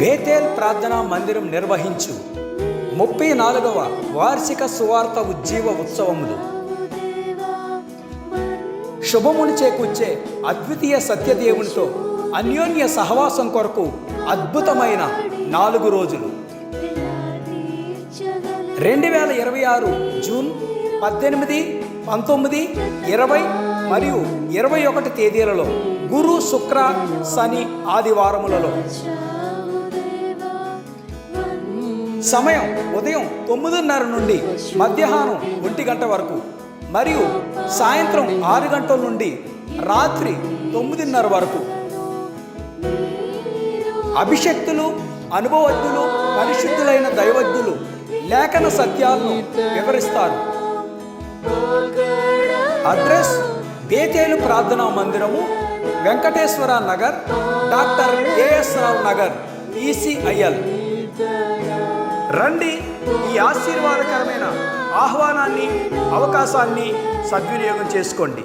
బేతేల్ ప్రార్థనా మందిరం నిర్వహించు 34వ వార్షిక సువార్త ఉజ్జీవ ఉత్సవములు శుభమును చేకూర్చే అద్వితీయ సత్యదేవునితో అన్యోన్య సహవాసం కొరకు అద్భుతమైన 4 రోజులు 2026 జూన్ 18, 19, 20 మరియు 21 తేదీలలో గురు, శుక్ర, శని, ఆదివారములలో. సమయం ఉదయం 9:30 నుండి మధ్యాహ్నం 1 గంట వరకు మరియు సాయంత్రం 6 గంటల నుండి రాత్రి 9:30 వరకు. అభిషక్తులు, అనుభవజ్ఞులు, పరిశుద్ధులైన దైవజ్ఞులు లేఖన సత్యాలను వివరిస్తారు. అడ్రస్: బేతేలు ప్రార్థనా మందిరము, వెంకటేశ్వర నగర్, డాక్టర్ ఏఎస్ రావు నగర్, ECIL. రండి, ఈ ఆశీర్వాదకరమైన ఆహ్వానాన్ని, అవకాశాన్ని సద్వినియోగం చేసుకోండి.